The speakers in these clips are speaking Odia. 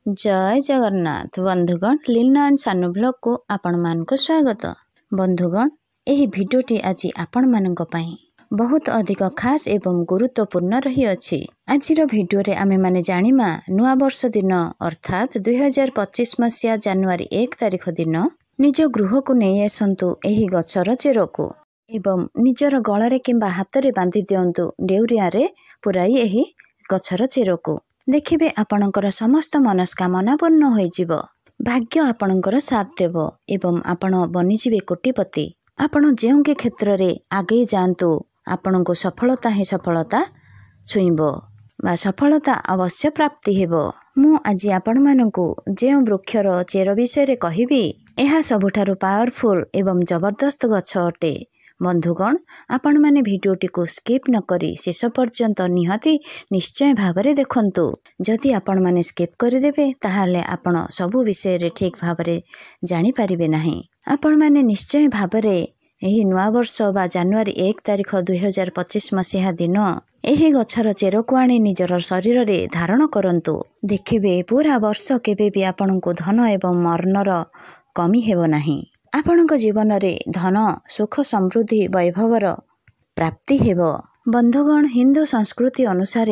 जय जगन्नाथ बंधुगण लीना एंड सानू ब्लॉग को आपण मानक स्वागत। बंधुगण एही भिडियोटी आज आपण मानक पई बहुत अधिक खास एवं गुरुत्वपूर्ण रही अछि। आजिर भिडियो रे आमे माने जानिमा नुआ वर्ष दिन अर्थात 2025 मसिया जनवरी 1 तारिख दिन निज गृह को नहीं आसतु एही गछर चेरको एवं निजर गलारे किंबा हाथ रे बांधी दियंतु डेउरिया रे पुराई एही गछर चेरको देखिबे आपणकर समस्त मनस्कामना पूर्ण होइजिब। भाग्य आपणकर साथ देव एवं आपण बनिजिबे कोटिपति। आपण जेउ के क्षेत्र रे आगे जांतु आपण को सफलता ही सफलता छुईब बा सफलता अवश्य प्राप्ति हेब। मु आज आपण मानकु जेउ वृक्षर चेर विषय रे कहिबी एहा सबुठारु पावरफुल एवं जबरदस्त गछ अटे। बंधुगण आपण माने भिडियोटी को स्किप न करी शेष पर्यंत निहाती निश्चय भावरे देखंतु। जदि आपण माने स्किप करदेबे ताहाले आपण सबु विषय रे ठीक भावरे जानि पारिबे नाही। आपण माने निश्चय भावरे एही नुआ वर्ष बा जनवरी 1 तारिख 2025 मसीहा दिन एही गछर चेरको आनी निजर शरीर रे धारण करंतु। देखिबे पूरा वर्ष केबे भी आपनको धन एवं मरणर कमी हेबो नाही। आपणक जीवन रे धन सुख समृद्धि वैभवर प्राप्ति हेबो। बंधुगण हिंदू संस्कृति अनुसार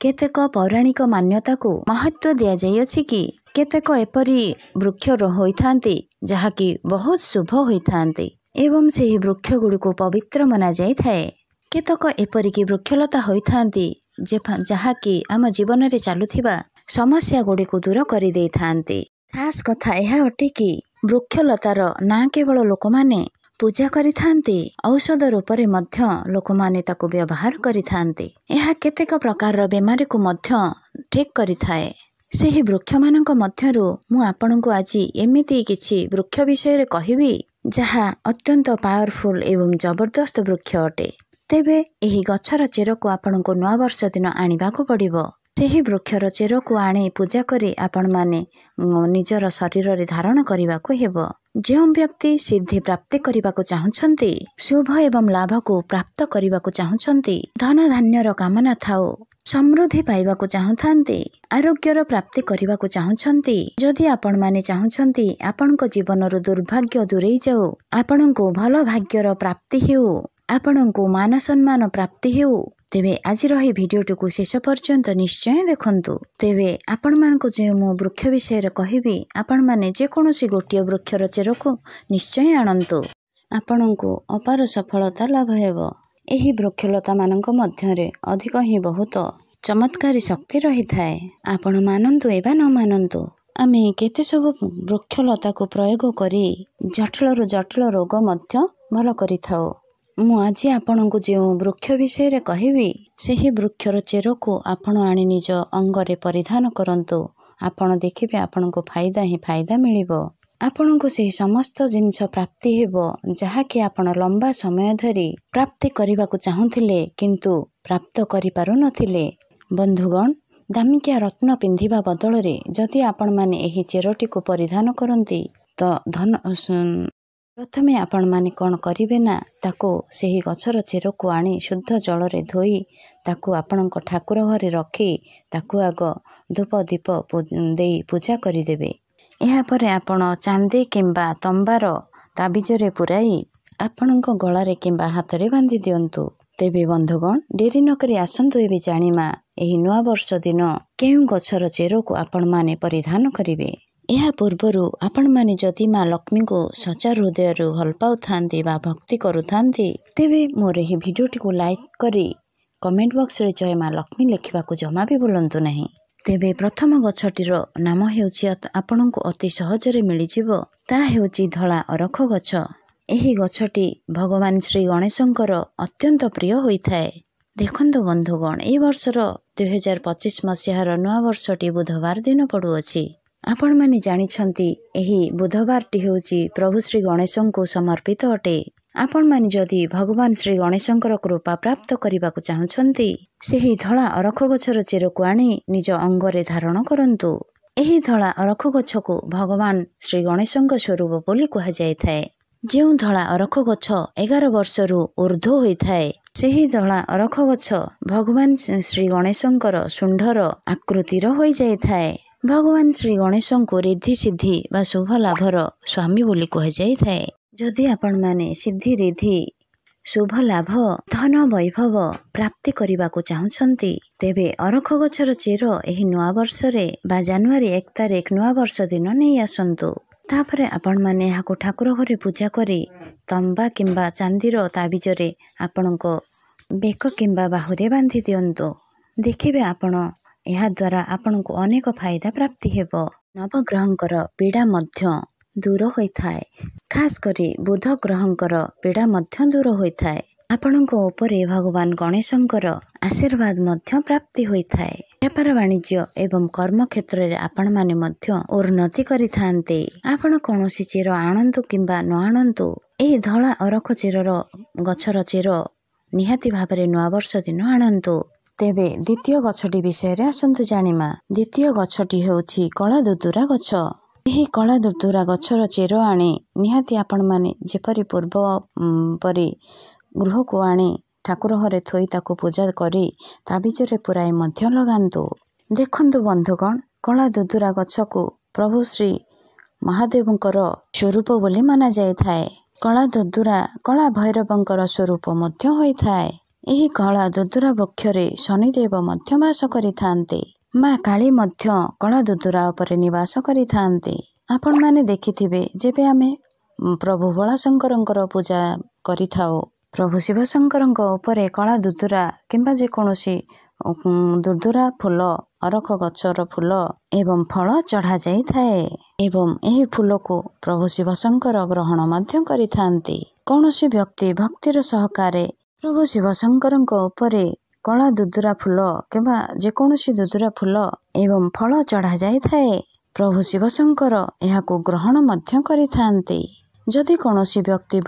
केतेक पौराणिक मान्यता को महत्व दिया जाय अछि कि केतेक एपरी वृक्ष होइथांती जहाकी बहुत शुभ होइथांती एवं सेही वृक्ष गुडी को पवित्र मना जाय थाए। केतेक एपरी कि वृक्षलता होइथांती जहाकी आम जीवन रे चालुथिबा समस्या गुडी को दूर करि देइथांती। खास कथा एहा अटे कि वृक्षलतार ना केवल लोक माने पूजा करिथांती औषध रूप रे मध्य लोक माने ताको व्यवहार करिथांती। एहा केतेक प्रकार बेमारी को मध्य ठीक करिथाए। सेही वृक्ष मानक मध्यरु मु आपनकु आज एमिति किछि वृक्ष विषय रे कहिबी जहा अत्यंत पावरफुल एवं जबरदस्त वृक्ष अटे। तेबे एही गछर चेर को आपनकु नुआ वर्ष दिन आनिबाकु पड़िबो। सेही वृक्षर चेर को आनी पूजा करी आपण माने निजर शरीर रे धारण करिबाकु हेबो। जो व्यक्ति सिद्धि प्राप्ति करिबाकु चाहुछंती शुभ एवं लाभ को प्राप्त करिबाकु चाहुछंती धन धान्यर कामना थाओ समृद्धि पाइबाकु चाहुथांती आरोग्यर प्राप्ति करिबाकु चाहुछंती जदि आपण माने चाहुछंती आपणको जीवन रो दुर्भाग्य दूरेई जाऊ आपणको भल भाग्यर प्राप्ति हेउ आपणको मान सम्मान प्राप्ति हेउ तेबे आज रही भिडियोटी को शेष पर्यंत निश्चय देखंतु। तेबे आपण मानको जे मु वृक्ष विषय रे कहिबी आपण माने जे कोनोसी गोटिय वृक्षर चेर को निश्चय आनंतु आपणको अपार सफलता लाभ हेबो। एही वृक्षलता मानक मध्य रे अधिक ही बहुत चमत्कारी शक्ति रही थाए। आपण मानंतु एबा न मानंतु आमे केते सब वृक्षलता को प्रयोग करी जटिल रोग मध्य भल करि थाओ। मु आज आपणको जो वृक्ष विषय रे कहिबी सेही वृक्षर चेर को आपण आनी निज अंगरे परिधान करंतु। आपण देखिबे आपणको फायदा ही फायदा मिलिबो। आपणको सेही समस्त जिनिस प्राप्ति हेबो जहा कि आपण लंबा समय धरी प्राप्ति करिबाकु चाहुथिले किंतु प्राप्त करि पारु नथिले। बंधुगण दामिकिया रत्न पिंधिबा बदल रे जदि आपण माने एही चेरटी को परिधान करंती तो धन प्रथमे आपण माने कौन करिवे ना ताको सेही गछर चेर को आनी शुद्ध जल रे धोई ताको आपणक ठाकुर घरे रखी ताको आग धूप दीप देई पूजा करिदेबे। एहा परे आपण चांदी किंबा तंबार ताबिज रे पुराई आपणक गलारे किंबा हाथ रे बांधी दियंतु। तेबे बंधुगण डेरी नकरी आसंतु एबे जानिमा एही नुआ वर्ष दिन केउ गछर चेर को आपण माने परिधान करिवे। एहा पूर्वरु आपण माने जदि माँ लक्ष्मी को सचा हृदय भल पाउथांती बा भक्ति करुथांती तेबे मोर ही भिडियोटी को लाइक करी कमेंट बॉक्स रे जय माँ लक्ष्मी लिखिबाकु जमा भी भूलंतु नहीं। तेबे प्रथम गछटीर नाम हेउची आपणको अति सहजरे मिलिजिबो ता हेउची धला अरख गछ। एही गछटी भगवान श्री गणेशंकर अत्यंत प्रिय होइथाए। देखंतु बंधुगण ए वर्षर 2025 मसीहार नुआ वर्षटी बुधवार दिन पड़ुअछि। आपण माने जानिछंती एही बुधवारटी हेउची प्रभु श्री गणेशंको समर्पित अटे। आपण माने जदि भगवान श्री गणेशंकर कृपा प्राप्त करिबाकु चाहुछंती सेही धला अरख गछर चेर को आनी निज अंगरे धारण करंतु। एही धला अरख गछ को भगवान श्री गणेशंक स्वरूप बोली कहा जाय थाए। जेउ धला अरख गछ 11 वर्षरु ऊर्ध्व होइथाए सेही धला अरख गछ भगवान श्री गणेशंकर सुंढर आकृतिर होई जाय थाए। ଭଗବାନ ଶ୍ରୀ ଗଣେଶଙ୍କୁ ରିଦ୍ଧି ସିଦ୍ଧି ବା ଶୁଭ ଲାଭର ସ୍ୱାମୀ ବୋଲି କୁହାଯାଇଥାଏ। ଯଦି ଆପଣମାନେ ସିଦ୍ଧି ରିଦ୍ଧି ଶୁଭ ଲାଭ ଧନ ବୈଭବ ପ୍ରାପ୍ତି କରିବାକୁ ଚାହୁଁଛନ୍ତି, ତେବେ ଅରଖ ଗଛର ଚେର ଏହି ନୂଆ ବର୍ଷରେ ବା ଜାନୁଆରୀ 1 ତାରିଖ ନୂଆ ବର୍ଷ ଦିନ ନେଇ ଆସନ୍ତୁ। ତାପରେ ଆପଣମାନେ ଏହାକୁ ଠାକୁର ଘରେ ପୂଜା କରି ତମ୍ବା କିମ୍ବା ଚାନ୍ଦିର ତାବିଜରେ ଆପଣଙ୍କ ବେକ କିମ୍ବା ବାହୁରେ ବାନ୍ଧି ଦିଅନ୍ତୁ। ଦେଖିବେ ଆପଣ ଏହାଦ୍ୱାରା ଆପଣଙ୍କୁ ଅନେକ ଫାଇଦା ପ୍ରାପ୍ତି ହେବ। ନବଗ୍ରହଙ୍କର ପୀଡ଼ା ମଧ୍ୟ ଦୂର ହୋଇଥାଏ। ଖାସ୍ କରି ବୁଧ ଗ୍ରହଙ୍କର ପୀଡ଼ା ମଧ୍ୟ ଦୂର ହୋଇଥାଏ। ଆପଣଙ୍କ ଉପରେ ଭଗବାନ ଗଣେଶଙ୍କର ଆଶୀର୍ବାଦ ମଧ୍ୟ ପ୍ରାପ୍ତି ହୋଇଥାଏ। ବ୍ୟାପାର ବାଣିଜ୍ୟ ଏବଂ କର୍ମକ୍ଷେତ୍ରରେ ଆପଣମାନେ ମଧ୍ୟ ଉନ୍ନତି କରିଥାନ୍ତି। ଆପଣ କୌଣସି ଚେର ଆଣନ୍ତୁ କିମ୍ବା ନ ଆଣନ୍ତୁ, ଏହି ଧଳା ଅରଖ ଚେରର ଗଛର ଚେର ନିହାତି ଭାବରେ ନୂଆବର୍ଷ ଦିନ ଆଣନ୍ତୁ। ତେବେ ଦ୍ୱିତୀୟ ଗଛଟି ବିଷୟରେ ଆସନ୍ତୁ ଜାଣିବା। ଦ୍ୱିତୀୟ ଗଛଟି ହେଉଛି କଳା ଦୁଦୁରା ଗଛ। ଏହି କଳା ଦୁଦୁରା ଗଛର ଚେର ଆଣି ନିହାତି ଆପଣମାନେ ଯେପରି ପୂର୍ବ ପରି ଗୃହକୁ ଆଣି ଠାକୁର ଘରେ ଥୋଇ ତାକୁ ପୂଜା କରି ତାବିଜରେ ପୁରାଇ ମଧ୍ୟ ଲଗାନ୍ତୁ। ଦେଖନ୍ତୁ ବନ୍ଧୁଗଣ, କଳା ଦୁଦୁରା ଗଛକୁ ପ୍ରଭୁ ଶ୍ରୀ ମହାଦେବଙ୍କର ସ୍ୱରୂପ ବୋଲି ମନାଯାଇଥାଏ। କଳା ଦୁଦୁରା କଳା ଭୈରବଙ୍କର ସ୍ୱରୂପ ମଧ୍ୟ ହୋଇଥାଏ। ଏହି କଳା ଦୁଦୁରା ବୃକ୍ଷରେ ଶନିଦେବ ମଧ୍ୟ ବାସ କରିଥାନ୍ତି। ମା କାଳୀ ମଧ୍ୟ କଳା ଦୁଦୁରା ଉପରେ ନିବାସ କରିଥାନ୍ତି। ଆପଣମାନେ ଦେଖିଥିବେ, ଯେବେ ଆମେ ପ୍ରଭୁ ଭୋଳାଶଙ୍କରଙ୍କର ପୂଜା କରିଥାଉ, ପ୍ରଭୁ ଶିବଶଙ୍କରଙ୍କ ଉପରେ କଳା ଦୁଦୁରା କିମ୍ବା ଯେକୌଣସି ଦୁଦୁରା ଫୁଲ, ଅରଖ ଗଛର ଫୁଲ ଏବଂ ଫଳ ଚଢ଼ା ଯାଇଥାଏ ଏବଂ ଏହି ଫୁଲକୁ ପ୍ରଭୁ ଶିବଶଙ୍କର ଗ୍ରହଣ ମଧ୍ୟ କରିଥାନ୍ତି। କୌଣସି ବ୍ୟକ୍ତି ଭକ୍ତିର ସହକାରେ ପ୍ରଭୁ ଶିବଶଙ୍କରଙ୍କ ଉପରେ କଳା ଦୁଦୁରା ଫୁଲ କିମ୍ବା ଯେକୌଣସି ଦୁଦୁରା ଫୁଲ ଏବଂ ଫଳ ଚଢ଼ା ଯାଇଥାଏ, ପ୍ରଭୁ ଶିବଶଙ୍କର ଏହାକୁ ଗ୍ରହଣ ମଧ୍ୟ କରିଥାନ୍ତି। ଯଦି କୌଣସି ବ୍ୟକ୍ତି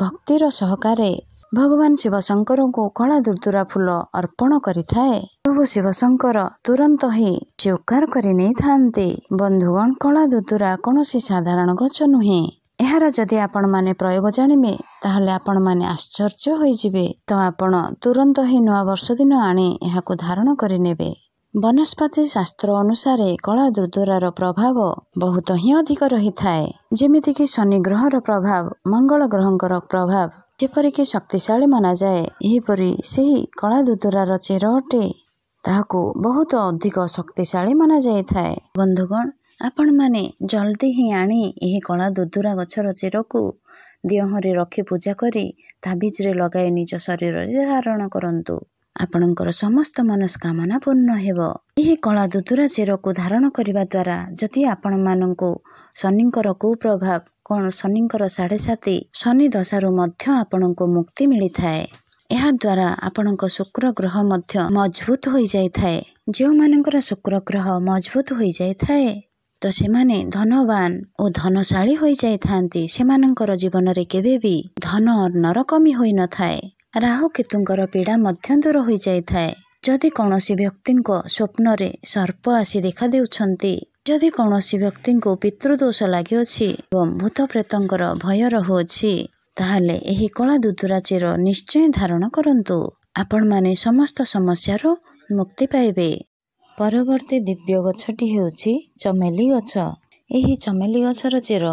ଭକ୍ତିର ସହକାରେ ଭଗବାନ ଶିବଶଙ୍କରଙ୍କୁ କଳା ଦୁଦୁରା ଫୁଲ ଅର୍ପଣ କରିଥାଏ, ପ୍ରଭୁ ଶିବଶଙ୍କର ତୁରନ୍ତ ହିଁ ସ୍ୱୀକାର କରି ନେଇଥାନ୍ତି। ବନ୍ଧୁଗଣ, କଳା ଦୁଦୁରା କୌଣସି ସାଧାରଣ ଗଛ ନୁହେଁ। ଏହାର ଯଦି ଆପଣମାନେ ପ୍ରୟୋଗ ଜାଣିବେ, ତାହେଲେ ଆପଣମାନେ ଆଶ୍ଚର୍ଯ୍ୟ ହୋଇଯିବେ। ତ ଆପଣ ତୁରନ୍ତ ହିଁ ନୂଆ ବର୍ଷ ଦିନ ଆଣି ଏହାକୁ ଧାରଣ କରିନେବେ। ବନସ୍ପତି ଶାସ୍ତ୍ର ଅନୁସାରେ କଳା ଦୁଦୁରାର ପ୍ରଭାବ ବହୁତ ହିଁ ଅଧିକ ରହିଥାଏ। ଯେମିତିକି ଶନି ଗ୍ରହର ପ୍ରଭାବ, ମଙ୍ଗଳ ଗ୍ରହଙ୍କର ପ୍ରଭାବ ଯେପରିକି ଶକ୍ତିଶାଳୀ ମନାଯାଏ, ଏହିପରି ସେହି କଳା ଦୁଦୁରାର ଚେର ଅଟେ, ତାହାକୁ ବହୁତ ଅଧିକ ଶକ୍ତିଶାଳୀ ମନାଯାଇଥାଏ। ବନ୍ଧୁଗଣ, ଆପଣମାନେ ଜଲ୍ଦି ହିଁ ଆଣି ଏହି କଳା ଦୁଦୁରା ଗଛର ଚେରକୁ ଦେହରେ ରଖି ପୂଜା କରି ତାବିଜରେ ଲଗାଇ ନିଜ ଶରୀରରେ ଧାରଣ କରନ୍ତୁ। ଆପଣଙ୍କର ସମସ୍ତ ମନସ୍କାମନା ପୂର୍ଣ୍ଣ ହେବ। ଏହି କଳା ଦୁଦୁରା ଚେରକୁ ଧାରଣ କରିବା ଦ୍ୱାରା ଯଦି ଆପଣମାନଙ୍କୁ ଶନିଙ୍କର କୁପ୍ରଭାବ, ଶନିଙ୍କର 7.5 ଶନି ଦଶାରୁ ମଧ୍ୟ ଆପଣଙ୍କୁ ମୁକ୍ତି ମିଳିଥାଏ। ଏହାଦ୍ୱାରା ଆପଣଙ୍କ ଶୁକ୍ର ଗ୍ରହ ମଧ୍ୟ ମଜବୁତ ହୋଇଯାଇଥାଏ। ଯେଉଁମାନଙ୍କର ଶୁକ୍ର ଗ୍ରହ ମଜବୁତ ହୋଇଯାଇଥାଏ, ତ ସେମାନେ ଧନବାନ ଓ ଧନଶାଳୀ ହୋଇଯାଇଥାନ୍ତି। ସେମାନଙ୍କର ଜୀବନରେ କେବେ ବି ଧନ ଅର୍ଣ୍ଣର କମି ହୋଇନଥାଏ। ରାହୁ କେତୁଙ୍କର ପୀଡ଼ା ମଧ୍ୟ ଦୂର ହୋଇଯାଇଥାଏ। ଯଦି କୌଣସି ବ୍ୟକ୍ତିଙ୍କ ସ୍ୱପ୍ନରେ ସର୍ପ ଆସି ଦେଖା ଦେଉଛନ୍ତି, ଯଦି କୌଣସି ବ୍ୟକ୍ତିଙ୍କୁ ପିତୃଦୋଷ ଲାଗିଅଛି ଏବଂ ଭୂତ ପ୍ରେତଙ୍କର ଭୟ ରହୁଅଛି, ତାହେଲେ ଏହି କଳା ଦୁଦୁରା ଚେର ନିଶ୍ଚୟ ଧାରଣ କରନ୍ତୁ। ଆପଣମାନେ ସମସ୍ତ ସମସ୍ୟାରୁ ମୁକ୍ତି ପାଇବେ। ପରବର୍ତ୍ତୀ ଦିବ୍ୟ ଗଛଟି ହେଉଛି ଚମେଲି ଗଛ। ଏହି ଚମେଲି ଗଛର ଚେର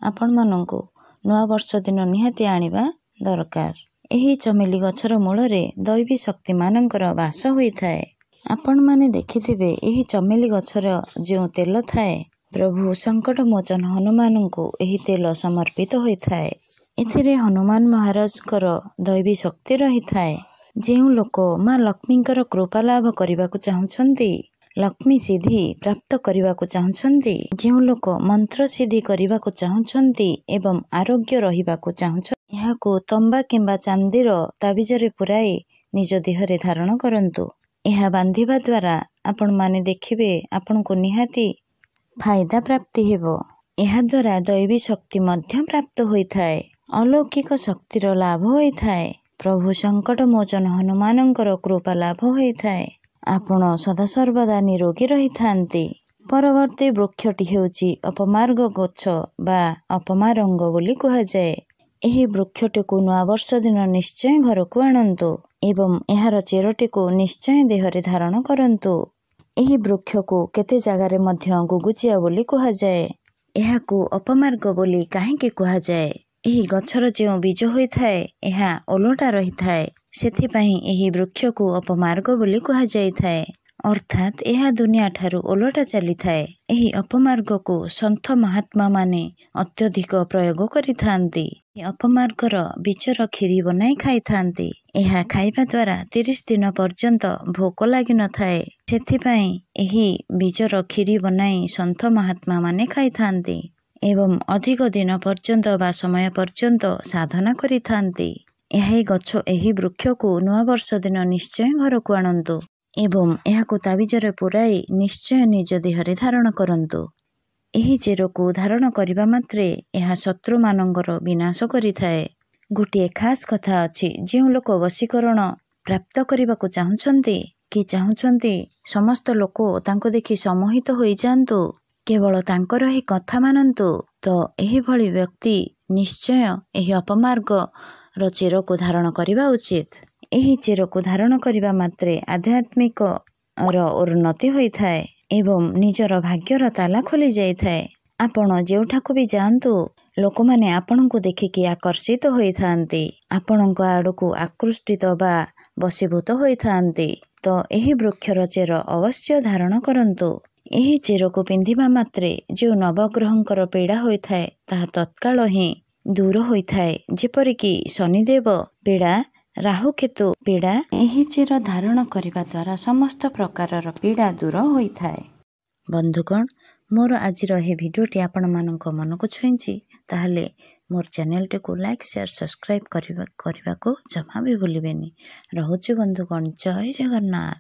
ଆପଣମାନଙ୍କୁ ନୂଆ ବର୍ଷ ଦିନ ନିହାତି ଆଣିବା ଦରକାର। ଏହି ଚମେଲି ଗଛର ମୂଳରେ ଦୈବୀ ଶକ୍ତିମାନଙ୍କର ବାସ ହୋଇଥାଏ। ଆପଣମାନେ ଦେଖିଥିବେ, ଏହି ଚମେଲି ଗଛର ଯେଉଁ ତେଲ ଥାଏ, ପ୍ରଭୁ ସଙ୍କଟ ମୋଚନ ହନୁମାନଙ୍କୁ ଏହି ତେଲ ସମର୍ପିତ ହୋଇଥାଏ। ଏଥିରେ ହନୁମାନ ମହାରାଜଙ୍କର ଦୈବୀ ଶକ୍ତି ରହିଥାଏ। ଯେଉଁ ଲୋକ ମା ଲକ୍ଷ୍ମୀଙ୍କର କୃପା ଲାଭ କରିବାକୁ ଚାହୁଁଛନ୍ତି, ଲକ୍ଷ୍ମୀ ସିଦ୍ଧି ପ୍ରାପ୍ତ କରିବାକୁ ଚାହୁଁଛନ୍ତି, ଯେଉଁ ଲୋକ ମନ୍ତ୍ର ସିଦ୍ଧି କରିବାକୁ ଚାହୁଁଛନ୍ତି ଏବଂ ଆରୋଗ୍ୟ ରହିବାକୁ ଚାହୁଁଛନ୍ତି, ଏହାକୁ ତମ୍ବା କିମ୍ବା ଚାନ୍ଦିର ତାବିଜରେ ପୁରାଇ ନିଜ ଦେହରେ ଧାରଣ କରନ୍ତୁ। ଏହା ବାନ୍ଧିବା ଦ୍ୱାରା ଆପଣମାନେ ଦେଖିବେ ଆପଣଙ୍କୁ ନିହାତି ଫାଇଦା ପ୍ରାପ୍ତି ହେବ। ଏହାଦ୍ୱାରା ଦୈବୀ ଶକ୍ତି ମଧ୍ୟ ପ୍ରାପ୍ତ ହୋଇଥାଏ। ଅଲୌକିକ ଶକ୍ତିର ଲାଭ ହୋଇଥାଏ। ପ୍ରଭୁ ସଙ୍କଟ ମୋଚନ ହନୁମାନଙ୍କର କୃପା ଲାଭ ହୋଇଥାଏ। ଆପଣ ସଦାସର୍ବଦା ନିରୋଗୀ ରହିଥାନ୍ତି। ପରବର୍ତ୍ତୀ ବୃକ୍ଷଟି ହେଉଛି ଅପମାର୍ଗ ଗଛ ବା ଅପମାରଙ୍ଗ ବୋଲି କୁହାଯାଏ। ଏହି ବୃକ୍ଷଟିକୁ ନୂଆବର୍ଷ ଦିନ ନିଶ୍ଚୟ ଘରକୁ ଆଣନ୍ତୁ ଏବଂ ଏହାର ଚେରଟିକୁ ନିଶ୍ଚୟ ଦେହରେ ଧାରଣ କରନ୍ତୁ। ଏହି ବୃକ୍ଷକୁ କେତେ ଜାଗାରେ ମଧ୍ୟ ଗୁଗୁଚିଆ ବୋଲି କୁହାଯାଏ। ଏହାକୁ ଅପମାର୍ଗ ବୋଲି କାହିଁକି କୁହାଯାଏ? ଏହି ଗଛର ଯେଉଁ ବୀଜ ହୋଇଥାଏ ଏହା ଓଲଟା ରହିଥାଏ, ସେଥିପାଇଁ ଏହି ବୃକ୍ଷକୁ ଅପମାର୍ଗ ବୋଲି କୁହାଯାଇଥାଏ। ଅର୍ଥାତ୍ ଏହା ଦୁନିଆ ଠାରୁ ଓଲଟା ଚାଲିଥାଏ। ଏହି ଅପମାର୍ଗକୁ ସନ୍ଥ ମହାତ୍ମାମାନେ ଅତ୍ୟଧିକ ପ୍ରୟୋଗ କରିଥାନ୍ତି। ଏହି ଅପମାର୍ଗର ବୀଜର କ୍ଷୀରି ବନାଇ ଖାଇଥାନ୍ତି। ଏହା ଖାଇବା ଦ୍ୱାରା 30 ଦିନ ପର୍ଯ୍ୟନ୍ତ ଭୋକ ଲାଗିନଥାଏ। ସେଥିପାଇଁ ଏହି ବୀଜର କ୍ଷୀରି ବନାଇ ସନ୍ଥ ମହାତ୍ମାମାନେ ଖାଇଥାନ୍ତି ଏବଂ ଅଧିକ ଦିନ ପର୍ଯ୍ୟନ୍ତ ବା ସମୟ ପର୍ଯ୍ୟନ୍ତ ସାଧନା କରିଥାନ୍ତି। ଏହି ଗଛ ଏହି ବୃକ୍ଷକୁ ନୂଆବର୍ଷ ଦିନ ନିଶ୍ଚୟ ଘରକୁ ଆଣନ୍ତୁ ଏବଂ ଏହାକୁ ତାବିଜରେ ପୁରାଇ ନିଶ୍ଚୟ ନିଜ ଦେହରେ ଧାରଣ କରନ୍ତୁ। ଏହି ଚେରକୁ ଧାରଣ କରିବା ମାତ୍ରେ ଏହା ଶତ୍ରୁମାନଙ୍କର ବିନାଶ କରିଥାଏ। ଗୋଟିଏ ଖାସ୍ କଥା ଅଛି, ଯେଉଁ ଲୋକ ବଶୀକରଣ ପ୍ରାପ୍ତ କରିବାକୁ ଚାହୁଁଛନ୍ତି ସମସ୍ତ ଲୋକ ତାଙ୍କୁ ଦେଖି ସମ୍ମୋହିତ ହୋଇଯାଆନ୍ତୁ, କେବଳ ତାଙ୍କର ଏହି କଥା ମାନନ୍ତୁ, ତ ଏହିଭଳି ବ୍ୟକ୍ତି ନିଶ୍ଚୟ ଏହି ଅପମାର୍ଗର ଚେରକୁ ଧାରଣ କରିବା ଉଚିତ। ଏହି ଚେରକୁ ଧାରଣ କରିବା ମାତ୍ରେ ଆଧ୍ୟାତ୍ମିକର ଉନ୍ନତି ହୋଇଥାଏ ଏବଂ ନିଜର ଭାଗ୍ୟର ତାଲା ଖୋଲି ଯାଇଥାଏ। ଆପଣ ଯେଉଁଠାକୁ ବି ଯାଆନ୍ତୁ, ଲୋକମାନେ ଆପଣଙ୍କୁ ଦେଖିକି ଆକର୍ଷିତ ହୋଇଥାନ୍ତି, ଆପଣଙ୍କ ଆଡ଼କୁ ଆକୃଷ୍ଟିତ ବା ବଶୀଭୂତ ହୋଇଥାନ୍ତି। ତ ଏହି ବୃକ୍ଷର ଚେର ଅବଶ୍ୟ ଧାରଣ କରନ୍ତୁ। ଏହି ଚେରକୁ ପିନ୍ଧିବା ମାତ୍ରେ ଯେଉଁ ନବଗ୍ରହଙ୍କର ପୀଡ଼ା ହୋଇଥାଏ ତାହା ତତ୍କାଳ ହିଁ ଦୂର ହୋଇଥାଏ। ଯେପରିକି ଶନିଦେବ ପୀଡ଼ା, ରାହୁକେତୁ ପୀଡ଼ା, ଏହି ଚେର ଧାରଣ କରିବା ଦ୍ୱାରା ସମସ୍ତ ପ୍ରକାରର ପୀଡ଼ା ଦୂର ହୋଇଥାଏ। ବନ୍ଧୁଗଣ, ମୋର ଆଜିର ଏହି ଭିଡ଼ିଓଟି ଆପଣମାନଙ୍କ ମନକୁ ଛୁଇଁଛି, ତାହେଲେ ମୋର ଚ୍ୟାନେଲଟିକୁ ଲାଇକ୍, ସେୟାର, ସବସ୍କ୍ରାଇବ୍ କରିବାକୁ ଜମା ବି ଭୁଲିବେନି। ରହୁଛି ବନ୍ଧୁଗଣ, ଜୟ ଜଗନ୍ନାଥ।